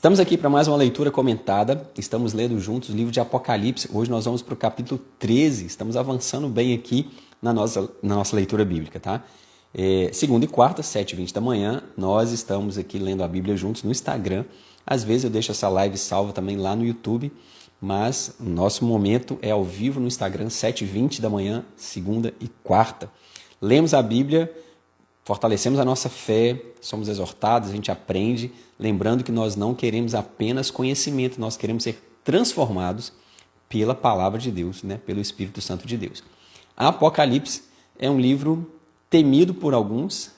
Estamos aqui para mais uma leitura comentada, estamos lendo juntos o livro de Apocalipse. Hoje nós vamos para o capítulo 13, estamos avançando bem aqui na nossa leitura bíblica, tá? Segunda e quarta, 7h20 da manhã, nós estamos aqui lendo a Bíblia juntos no Instagram. Às vezes eu deixo essa live salva também lá no YouTube, mas o nosso momento é ao vivo no Instagram, 7h20 da manhã, segunda e quarta. Lemos a Bíblia, fortalecemos a nossa fé, somos exortados, a gente aprende, lembrando que nós não queremos apenas conhecimento, nós queremos ser transformados pela palavra de Deus, né? Pelo Espírito Santo de Deus. Apocalipse é um livro temido por alguns,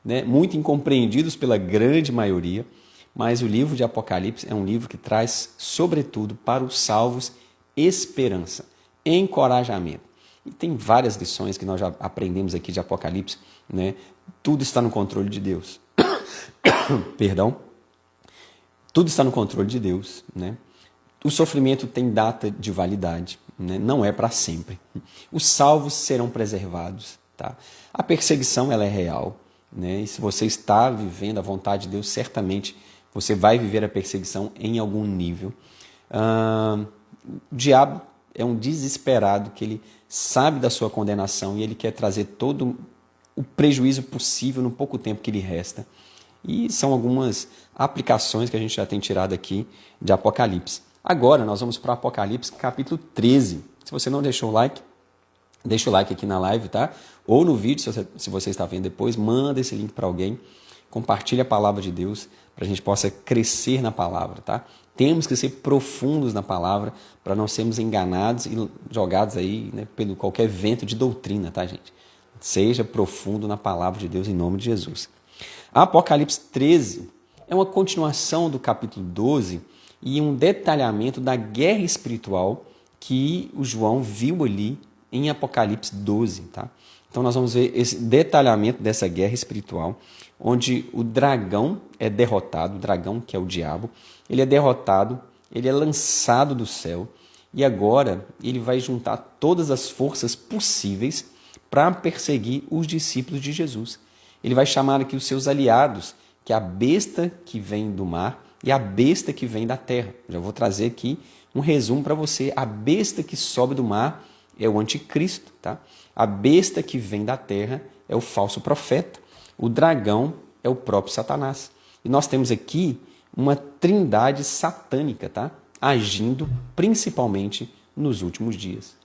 né? Muito incompreendidos pela grande maioria, mas o livro de Apocalipse é um livro que traz, sobretudo, para os salvos, esperança, encorajamento. E tem várias lições que nós já aprendemos aqui de Apocalipse, né? Tudo está no controle de Deus. Perdão. Tudo está no controle de Deus, né? O sofrimento tem data de validade, né? Não é para sempre. Os salvos serão preservados, tá? A perseguição ela é real, né? E se você está vivendo a vontade de Deus, certamente você vai viver a perseguição em algum nível. O diabo é um desesperado que ele sabe da sua condenação e ele quer trazer todo o prejuízo possível no pouco tempo que lhe resta. E são algumas aplicações que a gente já tem tirado aqui de Apocalipse. Agora nós vamos para o Apocalipse capítulo 13. Se você não deixou o like, deixa o like aqui na live, tá? Ou no vídeo, se você está vendo depois, manda esse link para alguém. Compartilhe a palavra de Deus para a gente possa crescer na palavra, tá? Temos que ser profundos na palavra para não sermos enganados e jogados aí, né, pelo qualquer vento de doutrina, tá, gente? Seja profundo na palavra de Deus em nome de Jesus. Apocalipse 13 é uma continuação do capítulo 12 e um detalhamento da guerra espiritual que o João viu ali em Apocalipse 12, tá? Então nós vamos ver esse detalhamento dessa guerra espiritual, onde o dragão é derrotado, o dragão que é o diabo, ele é derrotado, ele é lançado do céu e agora ele vai juntar todas as forças possíveis para perseguir os discípulos de Jesus. Ele vai chamar aqui os seus aliados, que é a besta que vem do mar e a besta que vem da terra. Já vou trazer aqui um resumo para você. A besta que sobe do mar é o anticristo, tá? A besta que vem da terra é o falso profeta. O dragão é o próprio Satanás. E nós temos aqui uma trindade satânica, tá? Agindo principalmente nos últimos dias.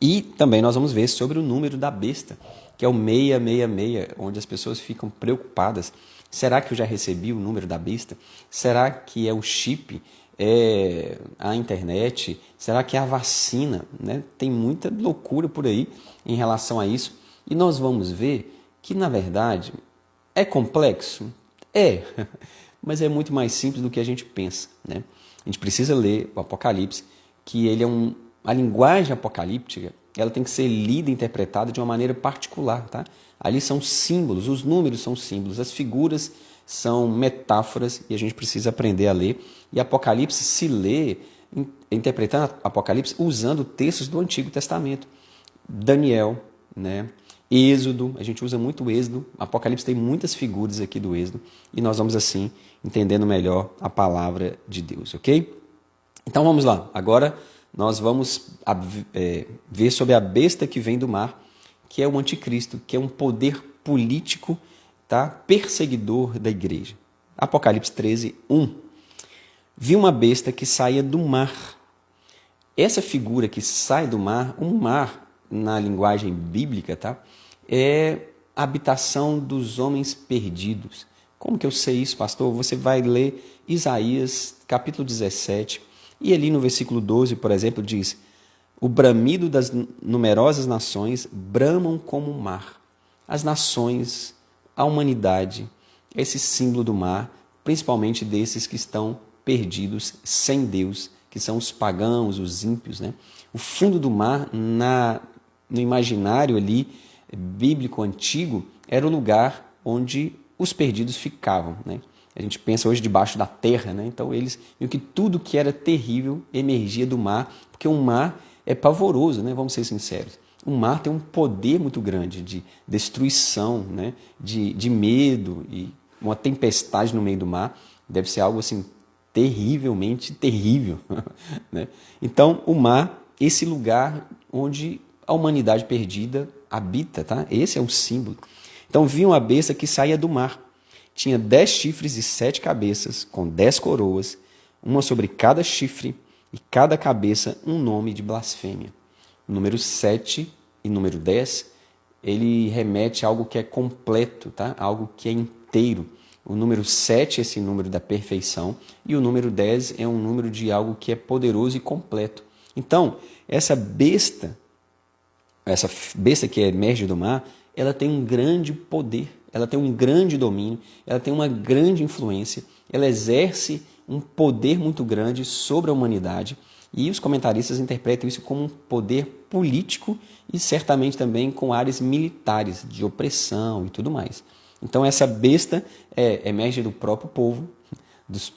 E também nós vamos ver sobre o número da besta, que é o 666, onde as pessoas ficam preocupadas. Será que eu já recebi o número da besta? Será que é o chip? É a internet? Será que é a vacina? Né? Tem muita loucura por aí em relação a isso. E nós vamos ver que, na verdade, é complexo? É, mas é muito mais simples do que a gente pensa, né? A gente precisa ler o Apocalipse, que ele é a linguagem apocalíptica, ela tem que ser lida e interpretada de uma maneira particular, tá? Ali são símbolos, os números são símbolos, as figuras são metáforas e a gente precisa aprender a ler. E Apocalipse se lê, interpretando Apocalipse usando textos do Antigo Testamento. Daniel, né? Êxodo, a gente usa muito o Êxodo. Apocalipse tem muitas figuras aqui do Êxodo e nós vamos assim entendendo melhor a palavra de Deus, ok? Então vamos lá, agora nós vamos ver sobre a besta que vem do mar, que é o anticristo, que é um poder político, tá? Perseguidor da igreja. Apocalipse 13, 1. Vi uma besta que saía do mar. Essa figura que sai do mar, um mar, na linguagem bíblica, tá? É a habitação dos homens perdidos. Como que eu sei isso, pastor? Você vai ler Isaías, capítulo 17, e ali no versículo 12, por exemplo, diz: o bramido das numerosas nações bramam como o mar. As nações, a humanidade, esse símbolo do mar, principalmente desses que estão perdidos, sem Deus, que são os pagãos, os ímpios, né? O fundo do mar, no imaginário ali, bíblico antigo, era o lugar onde os perdidos ficavam, né? A gente pensa hoje debaixo da terra, né? Então eles viram que tudo que era terrível emergia do mar, porque o mar é pavoroso, né? Vamos ser sinceros. O mar tem um poder muito grande de destruição, né? de medo, e uma tempestade no meio do mar, deve ser algo assim terrivelmente terrível, né? Então, o mar, esse lugar onde a humanidade perdida habita, tá? Esse é o símbolo. Então, viam a besta que saía do mar. Tinha 10 chifres e 7 cabeças, com 10 coroas, uma sobre cada chifre, e cada cabeça um nome de blasfêmia. O número 7 e número 10, ele remete a algo que é completo, tá? Algo que é inteiro. O número 7 é esse número da perfeição, e o número 10 é um número de algo que é poderoso e completo. Então, essa besta que emerge do mar, ela tem um grande poder, ela tem um grande domínio, ela tem uma grande influência, ela exerce um poder muito grande sobre a humanidade, e os comentaristas interpretam isso como um poder político e certamente também com áreas militares, de opressão e tudo mais. Então essa besta emerge do próprio povo,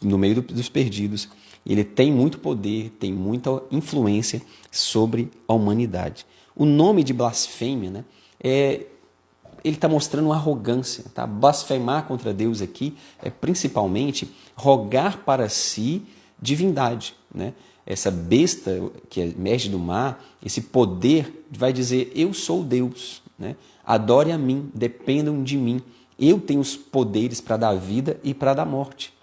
no meio dos perdidos. Ele tem muito poder, tem muita influência sobre a humanidade. O nome de blasfêmia, né, ele está mostrando uma arrogância. Tá? Blasfemar contra Deus aqui é principalmente rogar para si divindade. Né? Essa besta que emerge do mar, esse poder vai dizer, eu sou Deus, né? Adore a mim, dependam de mim. Eu tenho os poderes para dar vida e para dar morte.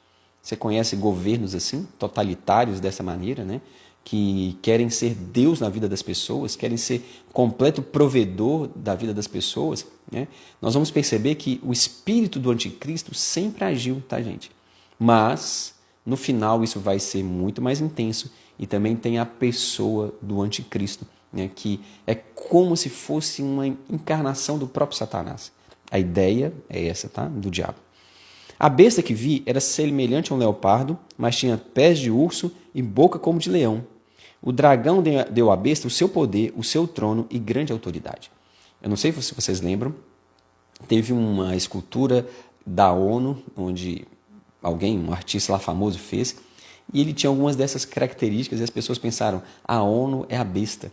Você conhece governos assim, totalitários dessa maneira, né? Que querem ser Deus na vida das pessoas, querem ser completo provedor da vida das pessoas, né? Nós vamos perceber que o espírito do anticristo sempre agiu, tá, gente? Mas, no final, isso vai ser muito mais intenso, e também tem a pessoa do anticristo, né? Que é como se fosse uma encarnação do próprio Satanás. A ideia é essa, tá? Do diabo. A besta que vi era semelhante a um leopardo, mas tinha pés de urso e boca como de leão. O dragão deu à besta o seu poder, o seu trono e grande autoridade. Eu não sei se vocês lembram, teve uma escultura da ONU, onde um artista lá famoso fez, e ele tinha algumas dessas características, e as pessoas pensaram, a ONU é a besta.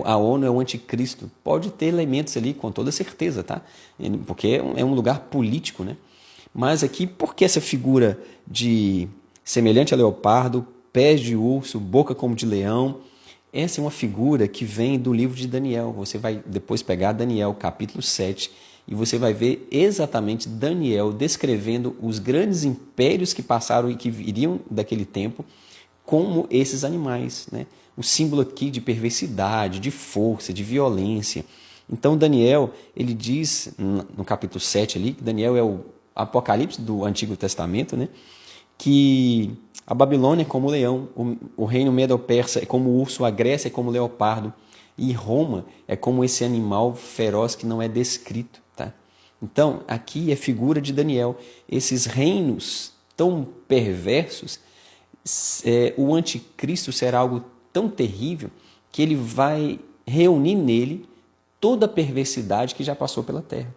A ONU é o anticristo. Pode ter elementos ali, com toda certeza, tá? Porque é um lugar político, né? Mas aqui, por que essa figura de semelhante a leopardo, pés de urso, boca como de leão? Essa é uma figura que vem do livro de Daniel. Você vai depois pegar Daniel, capítulo 7, e você vai ver exatamente Daniel descrevendo os grandes impérios que passaram e que viriam daquele tempo, como esses animais, né? O símbolo aqui de perversidade, de força, de violência. Então Daniel, ele diz no capítulo 7 ali, que Daniel é o Apocalipse do Antigo Testamento, né? Que a Babilônia é como o leão, o reino Medo-Persa é como o urso, a Grécia é como o leopardo, e Roma é como esse animal feroz que não é descrito. Tá? Então, aqui é figura de Daniel. Esses reinos tão perversos, o anticristo será algo tão terrível que ele vai reunir nele toda a perversidade que já passou pela terra,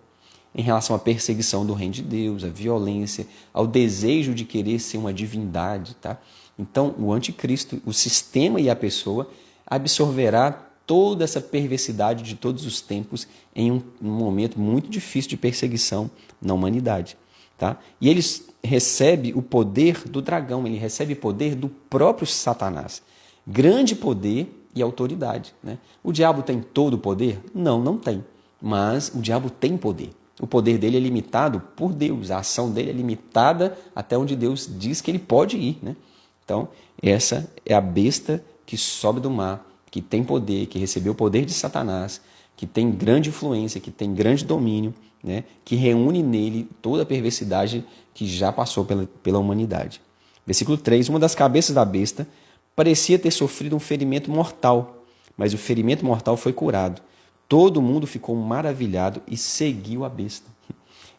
em relação à perseguição do reino de Deus, à violência, ao desejo de querer ser uma divindade. Tá? Então, o anticristo, o sistema e a pessoa absorverá toda essa perversidade de todos os tempos em um momento muito difícil de perseguição na humanidade. Tá? E ele recebe o poder do dragão, ele recebe o poder do próprio Satanás. Grande poder e autoridade. Né? O diabo tem todo o poder? Não, não tem. Mas o diabo tem poder. O poder dele é limitado por Deus. A ação dele é limitada até onde Deus diz que ele pode ir. Né? Então, essa é a besta que sobe do mar, que tem poder, que recebeu o poder de Satanás, que tem grande influência, que tem grande domínio, né? Que reúne nele toda a perversidade que já passou pela humanidade. Versículo 3. Uma das cabeças da besta parecia ter sofrido um ferimento mortal, mas o ferimento mortal foi curado. Todo mundo ficou maravilhado e seguiu a besta.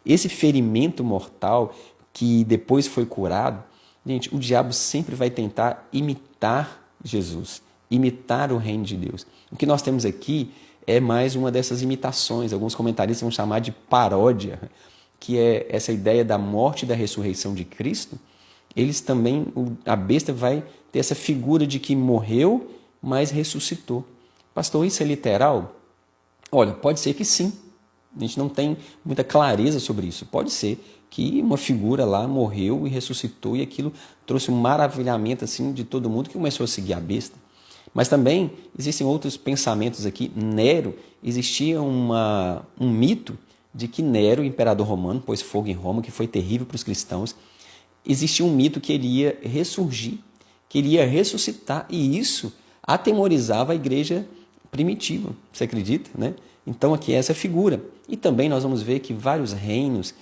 Esse ferimento mortal que depois foi curado, gente, o diabo sempre vai tentar imitar Jesus, imitar o reino de Deus. O que nós temos aqui é mais uma dessas imitações. Alguns comentaristas vão chamar de paródia, que é essa ideia da morte e da ressurreição de Cristo. Eles também, a besta vai ter essa figura de que morreu, mas ressuscitou. Pastor, isso é literal? Olha, pode ser que sim. A gente não tem muita clareza sobre isso. Pode ser que uma figura lá morreu e ressuscitou, e aquilo trouxe um maravilhamento assim de todo mundo que começou a seguir a besta. Mas também existem outros pensamentos aqui. Nero, existia um mito de que Nero, imperador romano, pôs fogo em Roma, que foi terrível para os cristãos. Existia um mito que ele ia ressurgir, que ele ia ressuscitar, e isso atemorizava a igreja primitiva. Você acredita, né? Então aqui é essa figura. E também nós vamos ver que vários reinos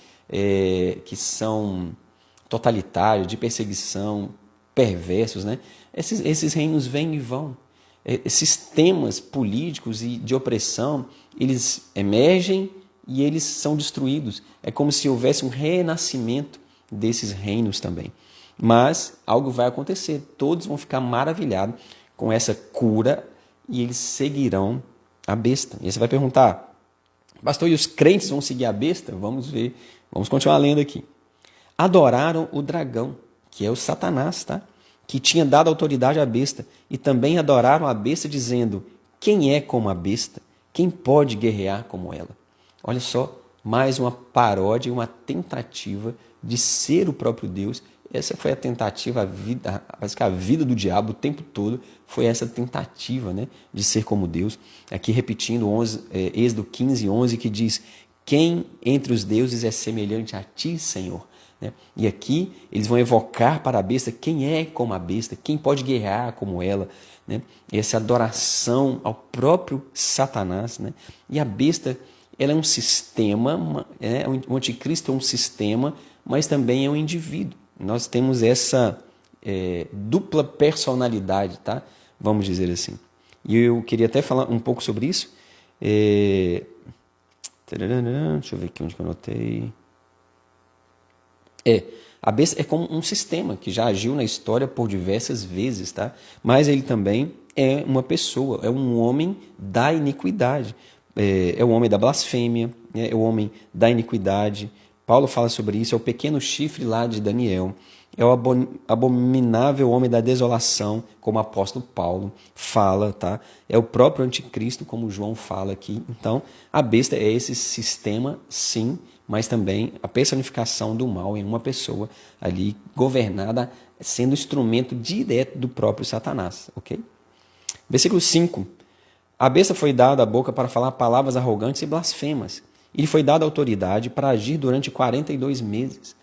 que são totalitários, de perseguição, perversos, né? Esses reinos vêm e vão. Sistemas políticos e de opressão, eles emergem e eles são destruídos. É como se houvesse um renascimento desses reinos também. Mas algo vai acontecer. Todos vão ficar maravilhados com essa cura e eles seguirão a besta. E você vai perguntar, pastor, e os crentes vão seguir a besta? Vamos ver. Vamos continuar lendo aqui. Adoraram o dragão, que é o Satanás, tá? Que tinha dado autoridade à besta, e também adoraram a besta, dizendo, quem é como a besta? Quem pode guerrear como ela? Olha só, mais uma paródia, uma tentativa de ser o próprio Deus. Essa foi a tentativa, parece que a vida do diabo o tempo todo foi essa tentativa, né, de ser como Deus. Aqui repetindo Êxodo 15, 11, que diz, quem entre os deuses é semelhante a ti, Senhor? Né? E aqui eles vão evocar para a besta quem é como a besta, quem pode guerrear como ela. Né? Essa adoração ao próprio Satanás. Né? E a besta, ela é um sistema, o anticristo é um sistema, mas também é um indivíduo. Nós temos essa dupla personalidade, tá? Vamos dizer assim. E eu queria até falar um pouco sobre isso. Deixa eu ver aqui onde que eu anotei. A besta é como um sistema que já agiu na história por diversas vezes, tá? Mas ele também é uma pessoa, é um homem da iniquidade, é o homem da blasfêmia, é o homem da iniquidade. Paulo fala sobre isso, é o pequeno chifre lá de Daniel, é o abominável homem da desolação, como o apóstolo Paulo fala, tá? É o próprio anticristo, como João fala aqui. Então, a besta é esse sistema, sim, mas também a personificação do mal em uma pessoa ali governada, sendo instrumento direto do próprio Satanás, ok? Versículo 5. A besta foi dada a boca para falar palavras arrogantes e blasfemas. E lhe foi dada autoridade para agir durante 42 meses.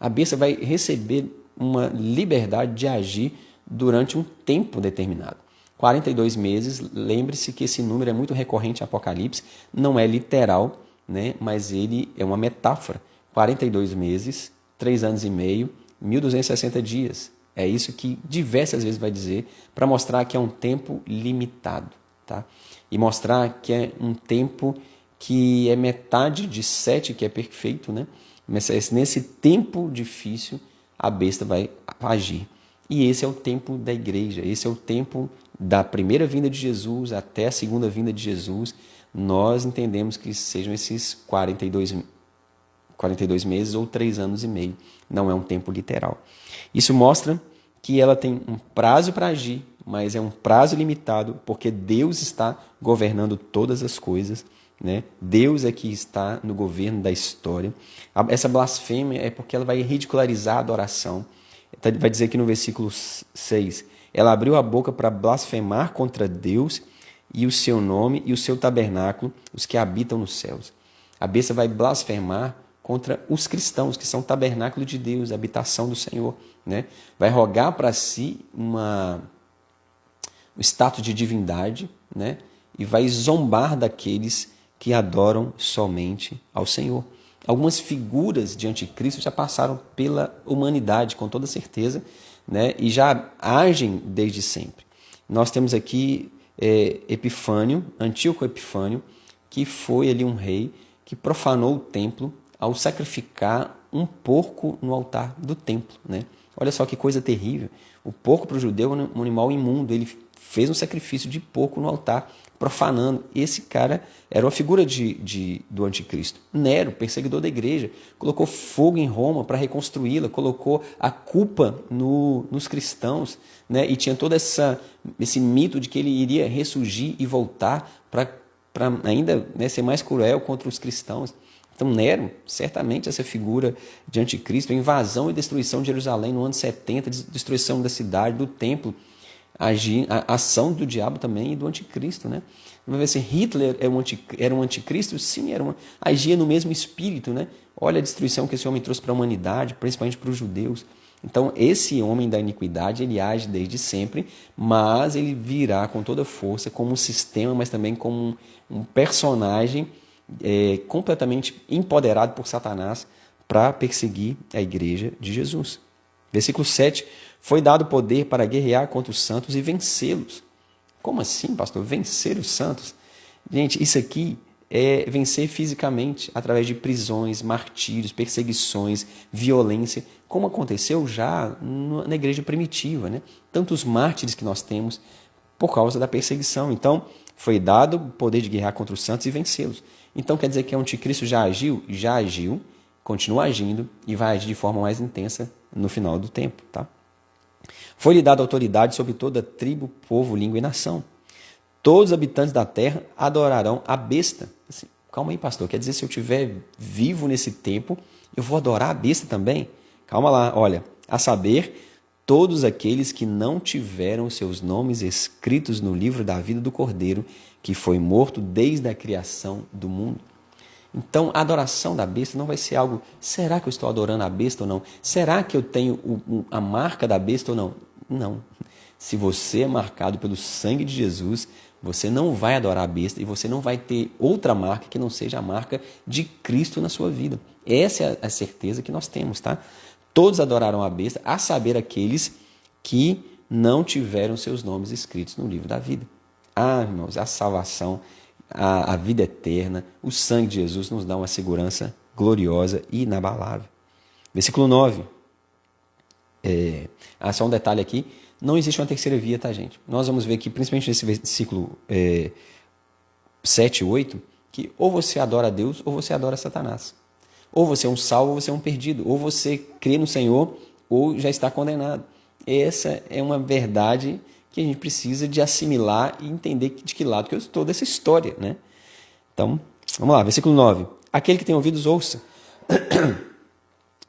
A besta vai receber uma liberdade de agir durante um tempo determinado. 42 meses, lembre-se que esse número é muito recorrente em Apocalipse, não é literal, né, mas ele é uma metáfora. 42 meses, 3 anos e meio, 1.260 dias. É isso que diversas vezes vai dizer para mostrar que é um tempo limitado. Tá? E mostrar que é um tempo que é metade de 7, que é perfeito, né? Mas nesse tempo difícil, a besta vai agir. E esse é o tempo da igreja, esse é o tempo da primeira vinda de Jesus até a segunda vinda de Jesus. Nós entendemos que sejam esses 42 meses ou 3 anos e meio. Não é um tempo literal. Isso mostra que ela tem um prazo para agir, mas é um prazo limitado, porque Deus está governando todas as coisas. Né? Deus é que está no governo da história. Essa blasfêmia é porque ela vai ridicularizar a adoração. Vai dizer aqui no versículo 6, ela abriu a boca para blasfemar contra Deus e o seu nome e o seu tabernáculo, os que habitam nos céus. A besta vai blasfemar contra os cristãos, que são tabernáculo de Deus, a habitação do Senhor. Né? Vai rogar para si um status de divindade, né? E vai zombar daqueles que adoram somente ao Senhor. Algumas figuras de anticristo já passaram pela humanidade, com toda certeza, né? E já agem desde sempre. Nós temos aqui Epifânio, Antíoco Epifânio, que foi ali um rei que profanou o templo ao sacrificar um porco no altar do templo. Né? Olha só que coisa terrível. O porco para o judeu é um animal imundo. Ele fez um sacrifício de porco no altar, profanando. Esse cara era uma figura do anticristo. Nero, perseguidor da igreja, colocou fogo em Roma para reconstruí-la, colocou a culpa nos cristãos, né? E tinha todo esse mito de que ele iria ressurgir e voltar para ainda, né, ser mais cruel contra os cristãos. Então Nero, certamente essa figura de anticristo, a invasão e destruição de Jerusalém no ano 70, destruição da cidade, do templo, a ação do diabo também e do anticristo, né? Vai ver se Hitler era um anticristo? Sim, agia no mesmo espírito, né? Olha a destruição que esse homem trouxe para a humanidade, principalmente para os judeus. Então, esse homem da iniquidade, ele age desde sempre, mas ele virá com toda força como um sistema, mas também como um personagem completamente empoderado por Satanás para perseguir a igreja de Jesus. Versículo 7, foi dado poder para guerrear contra os santos e vencê-los. Como assim, pastor? Vencer os santos? Gente, isso aqui é vencer fisicamente, através de prisões, martírios, perseguições, violência, como aconteceu já na igreja primitiva, né? Tantos mártires que nós temos por causa da perseguição. Então, foi dado o poder de guerrear contra os santos e vencê-los. Então, quer dizer que o anticristo já agiu? Já agiu, continua agindo e vai agir de forma mais intensa no final do tempo, tá? Foi-lhe dada autoridade sobre toda tribo, povo, língua e nação. Todos os habitantes da terra adorarão a besta. Assim, calma aí, pastor. Quer dizer, se eu estiver vivo nesse tempo, eu vou adorar a besta também? Calma lá, olha. A saber, todos aqueles que não tiveram seus nomes escritos no livro da vida do Cordeiro, que foi morto desde a criação do mundo. Então, a adoração da besta não vai ser algo, será que eu estou adorando a besta ou não? Será que eu tenho a marca da besta ou não? Não. Se você é marcado pelo sangue de Jesus, você não vai adorar a besta e você não vai ter outra marca que não seja a marca de Cristo na sua vida. Essa é a certeza que nós temos, tá? Todos adorarão a besta, a saber aqueles que não tiveram seus nomes escritos no livro da vida. Ah, irmãos, a salvação, a vida eterna, o sangue de Jesus nos dá uma segurança gloriosa e inabalável. Versículo 9. Só um detalhe aqui. Não existe uma terceira via, tá, gente? Nós vamos ver aqui, principalmente nesse versículo 7 e 8, que ou você adora a Deus ou você adora Satanás. Ou você é um salvo ou você é um perdido. Ou você crê no Senhor ou já está condenado. Essa é uma verdade que a gente precisa de assimilar e entender de que lado que eu estou dessa história, né? Então, vamos lá, versículo 9. Aquele que tem ouvidos, ouça.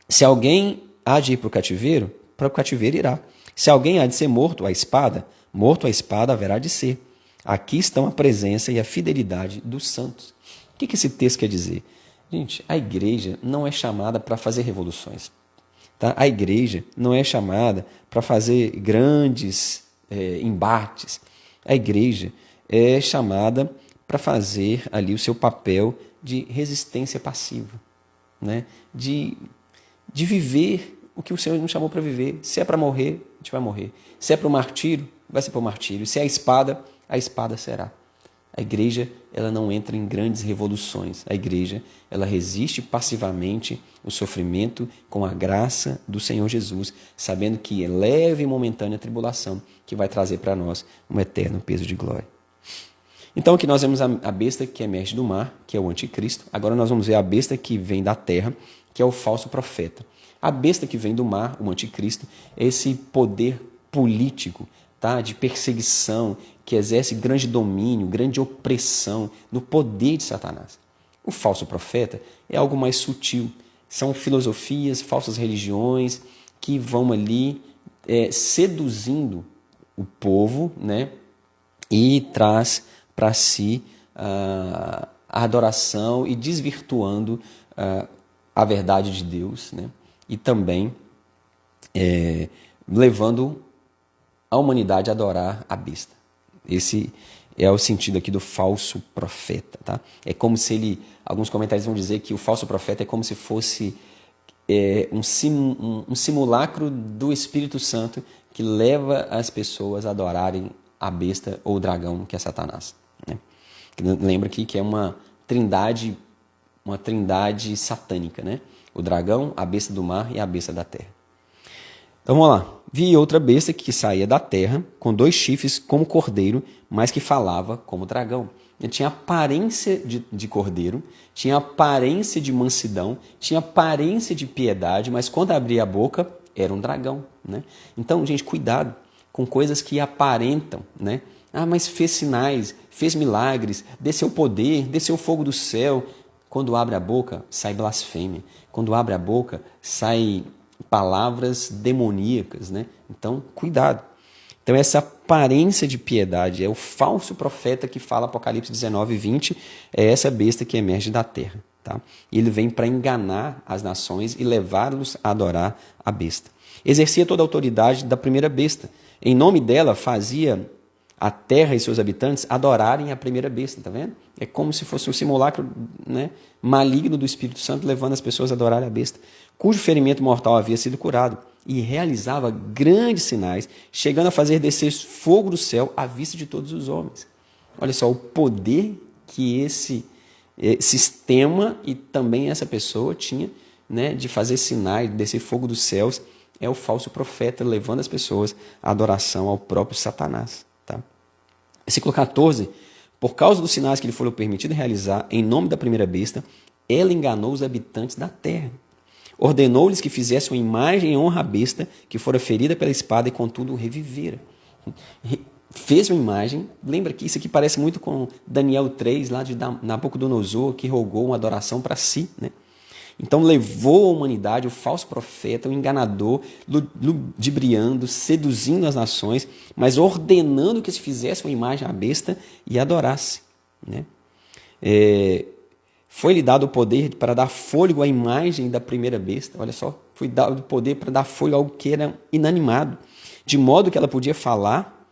Se alguém há de ir para o cativeiro irá. Se alguém há de ser morto à espada haverá de ser. Aqui estão a presença e a fidelidade dos santos. O que esse texto quer dizer? Gente, a igreja não é chamada para fazer revoluções. Tá? A igreja não é chamada para fazer grandes embates. A igreja é chamada para fazer ali o seu papel de resistência passiva, né? De viver o que o Senhor nos chamou para viver. Se é para morrer, a gente vai morrer. Se é para o martírio, vai ser para o martírio. Se é a espada será. A igreja, ela não entra em grandes revoluções. A igreja, ela resiste passivamente o sofrimento com a graça do Senhor Jesus, sabendo que é leve e momentânea a tribulação que vai trazer para nós um eterno peso de glória. Então aqui nós vemos a besta que emerge do mar, que é o anticristo. Agora nós vamos ver a besta que vem da terra, que é o falso profeta. A besta que vem do mar, o anticristo, é esse poder político, tá? De perseguição, que exerce grande domínio, grande opressão no poder de Satanás. O falso profeta é algo mais sutil. São filosofias, falsas religiões que vão ali seduzindo o povo, né? E traz para si a adoração e desvirtuando a verdade de Deus, né? E também levando a humanidade a adorar a besta. Esse é o sentido aqui do falso profeta. Tá? É como se ele, alguns comentários vão dizer que o falso profeta é como se fosse um simulacro do Espírito Santo que leva as pessoas a adorarem a besta ou o dragão, que é Satanás. Né? Lembra aqui que é uma trindade satânica, né? O dragão, a besta do mar e a besta da terra. Então vamos lá. Vi outra besta que saía da terra, com 2 chifres como cordeiro, mas que falava como dragão. Ele tinha aparência de cordeiro, tinha aparência de mansidão, tinha aparência de piedade, mas quando abria a boca, era um dragão. Né? Então, gente, cuidado com coisas que aparentam, né? Ah, mas fez sinais, fez milagres, desceu poder, desceu fogo do céu. Quando abre a boca, sai blasfêmia. Quando abre a boca, sai palavras demoníacas, né? Então, cuidado. Então, essa aparência de piedade é o falso profeta que fala Apocalipse 19, 20, é essa besta que emerge da terra. Tá? E ele vem para enganar as nações e levá-los a adorar a besta. Exercia toda a autoridade da primeira besta. Em nome dela, fazia a terra e seus habitantes adorarem a primeira besta, tá vendo? É como se fosse um simulacro, né, maligno do Espírito Santo levando as pessoas a adorarem a besta, cujo ferimento mortal havia sido curado, e realizava grandes sinais, chegando a fazer descer fogo do céu à vista de todos os homens. Olha só o poder que esse sistema e também essa pessoa tinha, né, de fazer sinais, de descer fogo dos céus. É o falso profeta levando as pessoas à adoração ao próprio Satanás. Tá? Versículo 14. Por causa dos sinais que lhe foram permitido realizar em nome da primeira besta, ela enganou os habitantes da terra. Ordenou-lhes que fizessem uma imagem em honra à besta, que fora ferida pela espada e contudo revivera. Fez uma imagem, lembra que isso aqui parece muito com Daniel 3, lá de Nabucodonosor, que rogou uma adoração para si, né? Então levou a humanidade, o falso profeta, o enganador, ludibriando, seduzindo as nações, mas ordenando que se fizesse uma imagem à besta e adorasse, né? Foi-lhe dado o poder para dar fôlego à imagem da primeira besta. Olha só, foi dado o poder para dar fôlego a algo que era inanimado, de modo que ela podia falar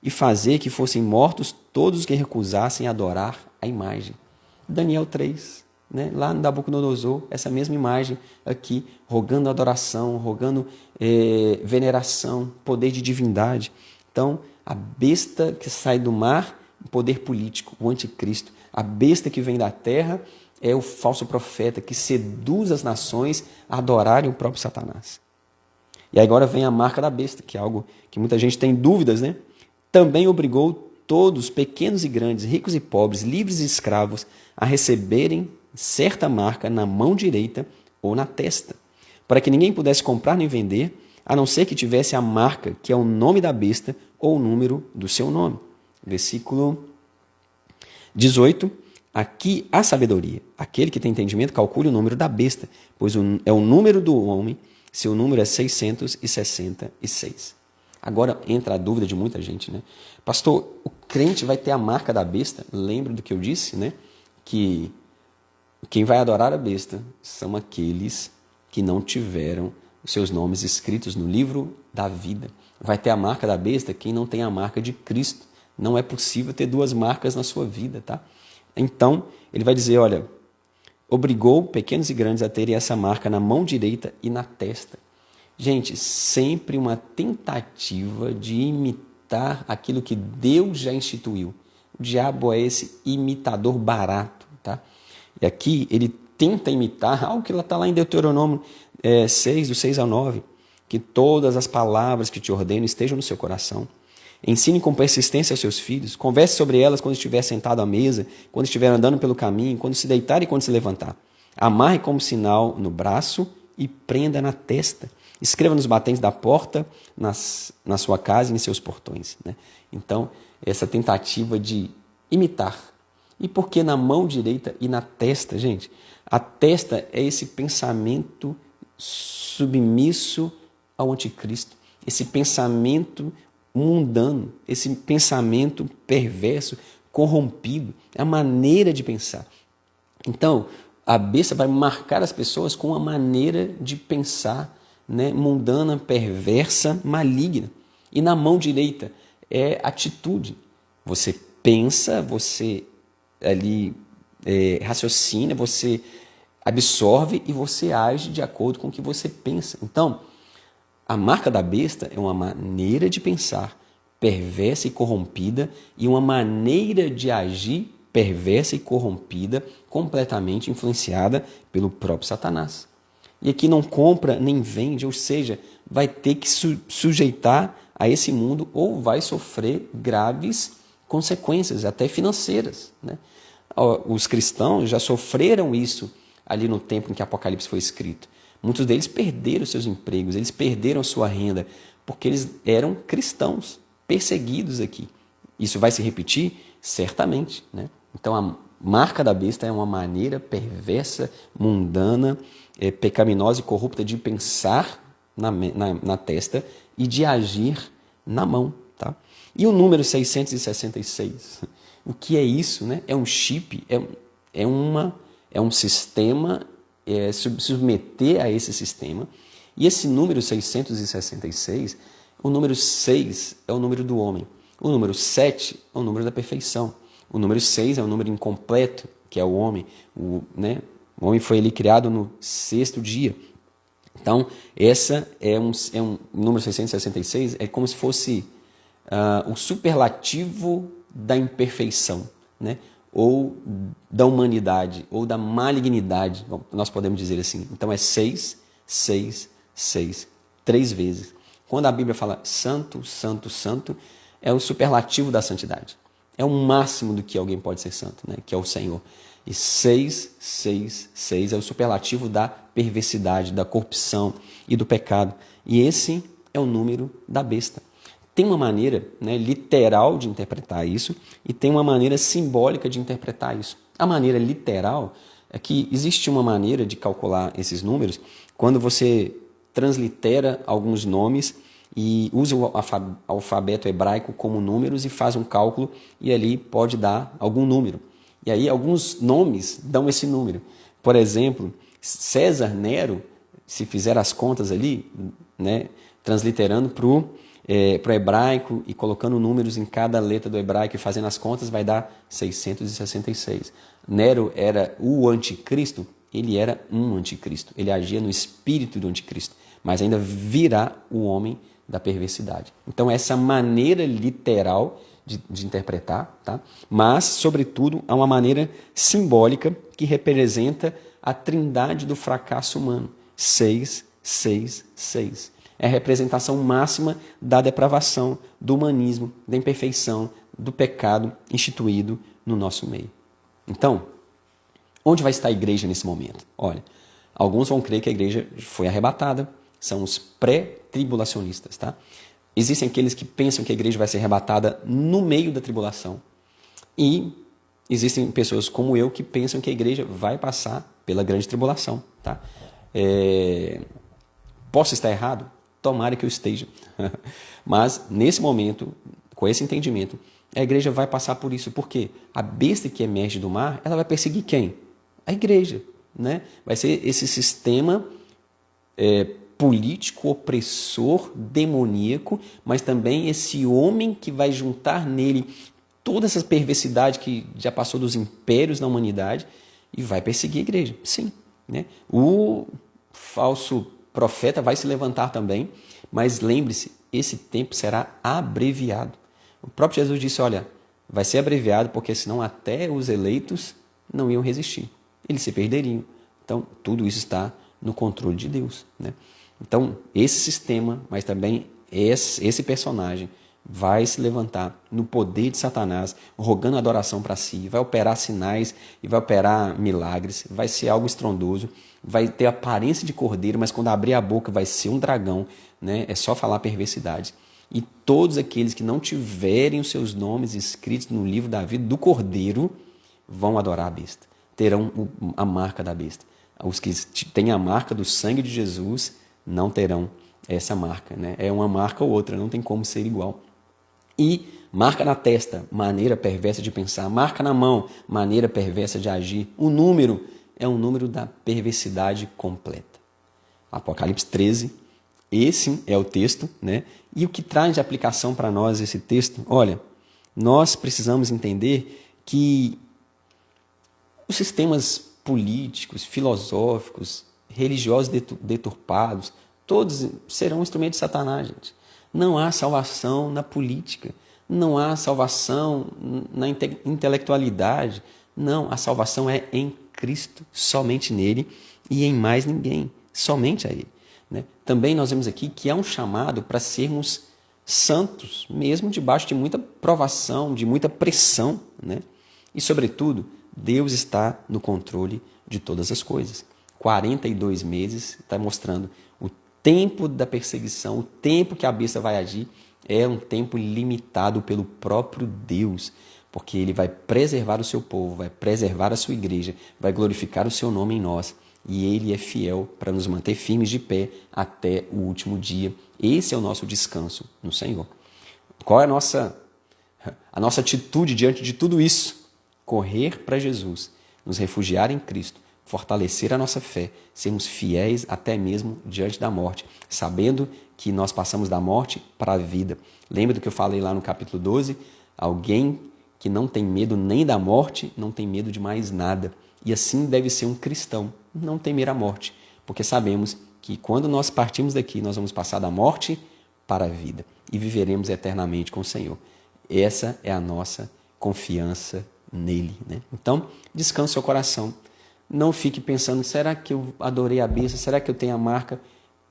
e fazer que fossem mortos todos os que recusassem adorar a imagem. Daniel 3, né? Lá no Nabucodonosor, essa mesma imagem aqui, rogando adoração, rogando veneração, poder de divindade. Então, a besta que sai do mar, o poder político, o anticristo. A besta que vem da terra é o falso profeta que seduz as nações a adorarem o próprio Satanás. E agora vem a marca da besta, que é algo que muita gente tem dúvidas, né? Também obrigou todos, pequenos e grandes, ricos e pobres, livres e escravos, a receberem certa marca na mão direita ou na testa, para que ninguém pudesse comprar nem vender, a não ser que tivesse a marca, que é o nome da besta ou o número do seu nome. Versículo 18. Aqui há sabedoria. Aquele que tem entendimento calcule o número da besta, pois é o número do homem, seu número é 666. Agora entra a dúvida de muita gente, né? Pastor, o crente vai ter a marca da besta? Lembra do que eu disse, né? Que quem vai adorar a besta são aqueles que não tiveram os seus nomes escritos no livro da vida. Vai ter a marca da besta quem não tem a marca de Cristo. Não é possível ter duas marcas na sua vida, tá? Então, ele vai dizer, olha, obrigou pequenos e grandes a terem essa marca na mão direita e na testa. Gente, sempre uma tentativa de imitar aquilo que Deus já instituiu. O diabo é esse imitador barato, tá? E aqui ele tenta imitar algo que está lá em Deuteronômio 6, do 6 ao 9, que todas as palavras que te ordeno estejam no seu coração. Ensine com persistência aos seus filhos, converse sobre elas quando estiver sentado à mesa, quando estiver andando pelo caminho, quando se deitar e quando se levantar. Amarre como sinal no braço e prenda na testa. Escreva nos batentes da porta, na sua casa e em seus portões, né? Então, essa tentativa de imitar. E por que na mão direita e na testa, gente? A testa é esse pensamento submisso ao anticristo, esse pensamento mundano, esse pensamento perverso, corrompido, é a maneira de pensar. Então, a besta vai marcar as pessoas com a maneira de pensar, né, mundana, perversa, maligna. E na mão direita é atitude. Você pensa, você ali raciocina, você absorve e você age de acordo com o que você pensa. Então, a marca da besta é uma maneira de pensar perversa e corrompida e uma maneira de agir perversa e corrompida, completamente influenciada pelo próprio Satanás. E aqui não compra nem vende, ou seja, vai ter que sujeitar a esse mundo ou vai sofrer graves consequências, até financeiras, né? Os cristãos já sofreram isso ali no tempo em que Apocalipse foi escrito. Muitos deles perderam seus empregos, eles perderam sua renda, porque eles eram cristãos, perseguidos aqui. Isso vai se repetir? Certamente, né? Então, marca da besta é uma maneira perversa, mundana, pecaminosa e corrupta de pensar na testa e de agir na mão. Tá? E o número 666? O que é isso? Né? É um chip, é um sistema, submeter a esse sistema. E esse número 666, o número 6 é o número do homem. O número 7 é o número da perfeição. O número 6 é o número incompleto, que é o homem. O homem foi ali criado no 6º dia. Então, essa é um número 666, é como se fosse o superlativo da imperfeição, né? Ou da humanidade, ou da malignidade, nós podemos dizer assim. Então, é 6, 6, 6, 3 vezes. Quando a Bíblia fala santo, santo, santo, é o superlativo da santidade. É o máximo do que alguém pode ser santo, né? Que é o Senhor. E 6, 6, 6 é o superlativo da perversidade, da corrupção e do pecado. E esse é o número da besta. Tem uma maneira, né, literal de interpretar isso e tem uma maneira simbólica de interpretar isso. A maneira literal é que existe uma maneira de calcular esses números quando você translitera alguns nomes e usa o alfabeto hebraico como números e faz um cálculo e ali pode dar algum número. E aí alguns nomes dão esse número. Por exemplo, César Nero, se fizer as contas ali, né, transliterando para o hebraico e colocando números em cada letra do hebraico e fazendo as contas, vai dar 666. Nero era o anticristo, ele era um anticristo. Ele agia no espírito do anticristo, mas ainda virá o homem da perversidade. Então, essa maneira literal de interpretar, tá? Mas, sobretudo, há uma maneira simbólica que representa a trindade do fracasso humano. 6, 6, 6. É a representação máxima da depravação, do humanismo, da imperfeição, do pecado instituído no nosso meio. Então, onde vai estar a igreja nesse momento? Olha, alguns vão crer que a igreja foi arrebatada, são os pré-tribulacionistas, tá? Existem aqueles que pensam que a igreja vai ser arrebatada no meio da tribulação. E existem pessoas como eu que pensam que a igreja vai passar pela grande tribulação, tá? Posso estar errado? Tomara que eu esteja. Mas, nesse momento, com esse entendimento, a igreja vai passar por isso. Por quê? A besta que emerge do mar, ela vai perseguir quem? A igreja, né? Vai ser esse sistema político, opressor, demoníaco, mas também esse homem que vai juntar nele toda essa perversidade que já passou dos impérios na humanidade e vai perseguir a igreja. Sim, né? O falso profeta vai se levantar também, mas lembre-se, esse tempo será abreviado. O próprio Jesus disse, olha, vai ser abreviado porque senão até os eleitos não iam resistir. Eles se perderiam. Então, tudo isso está no controle de Deus, né? Então, esse sistema, mas também esse personagem vai se levantar no poder de Satanás, rogando adoração para si, vai operar sinais e vai operar milagres, vai ser algo estrondoso, vai ter aparência de cordeiro, mas quando abrir a boca vai ser um dragão, né? É só falar perversidade. E todos aqueles que não tiverem os seus nomes escritos no livro da vida do cordeiro vão adorar a besta, terão a marca da besta. Os que têm a marca do sangue de Jesus não terão essa marca, né? É uma marca ou outra, não tem como ser igual. E marca na testa, maneira perversa de pensar. Marca na mão, maneira perversa de agir. O número é um número da perversidade completa. Apocalipse 13, esse é o texto, né? E o que traz de aplicação para nós esse texto? Olha, nós precisamos entender que os sistemas políticos, filosóficos, religiosos deturpados, todos serão instrumentos de Satanás, gente. Não há salvação na política, não há salvação na intelectualidade, não, a salvação é em Cristo, somente nele e em mais ninguém, somente a ele, né? Também nós vemos aqui que há um chamado para sermos santos, mesmo debaixo de muita provação, de muita pressão, né? E, sobretudo, Deus está no controle de todas as coisas. 42 meses está mostrando o tempo da perseguição, o tempo que a besta vai agir, é um tempo limitado pelo próprio Deus. porque Ele vai preservar o seu povo, vai preservar a sua igreja, vai glorificar o seu nome em nós, e Ele é fiel para nos manter firmes de pé até o último dia. Esse é o nosso descanso no Senhor. Qual é a nossa atitude diante de tudo isso? Correr para Jesus, nos refugiar em Cristo, fortalecer a nossa fé, sermos fiéis até mesmo diante da morte, sabendo que nós passamos da morte para a vida. Lembra do que eu falei lá no capítulo 12? Alguém que não tem medo nem da morte, não tem medo de mais nada. E assim deve ser um cristão, não temer a morte, porque sabemos que quando nós partimos daqui, nós vamos passar da morte para a vida e viveremos eternamente com o Senhor. Essa é a nossa confiança nele, né? Então, descanse seu coração. Não fique pensando, será que eu adorei a bênção? Será que eu tenho a marca?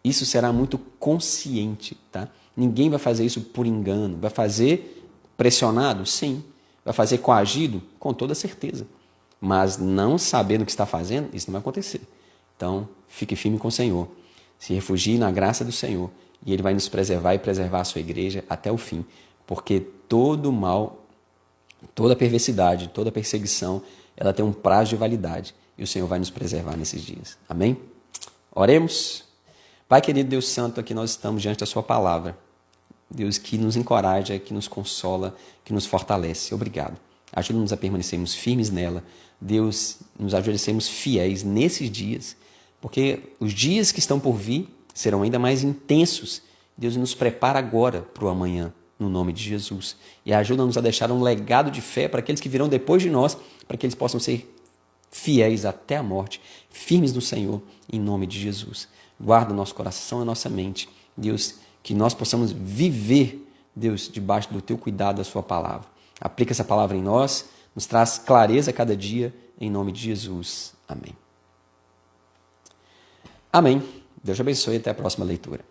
Isso será muito consciente, tá? Ninguém vai fazer isso por engano. Vai fazer pressionado? Sim. Vai fazer coagido? Com toda certeza. Mas não sabendo o que está fazendo, isso não vai acontecer. Então, fique firme com o Senhor. Se refugie na graça do Senhor. E Ele vai nos preservar e preservar a sua igreja até o fim. Porque todo mal, toda perversidade, toda perseguição, ela tem um prazo de validade. E o Senhor vai nos preservar nesses dias. Amém? Oremos. Pai querido, Deus Santo, aqui nós estamos diante da sua palavra. Deus que nos encoraja, que nos consola, que nos fortalece. Obrigado. Ajuda-nos a permanecermos firmes nela. Deus, nos ajude a sermos fiéis nesses dias, porque os dias que estão por vir serão ainda mais intensos. Deus nos prepara agora para o amanhã, no nome de Jesus. E ajuda-nos a deixar um legado de fé para aqueles que virão depois de nós, para que eles possam ser fiéis até a morte, firmes no Senhor, em nome de Jesus. Guarda o nosso coração e a nossa mente. Deus, que nós possamos viver, Deus, debaixo do teu cuidado, da sua palavra. Aplica essa palavra em nós, nos traz clareza a cada dia, em nome de Jesus. Amém. Amém. Deus te abençoe e até a próxima leitura.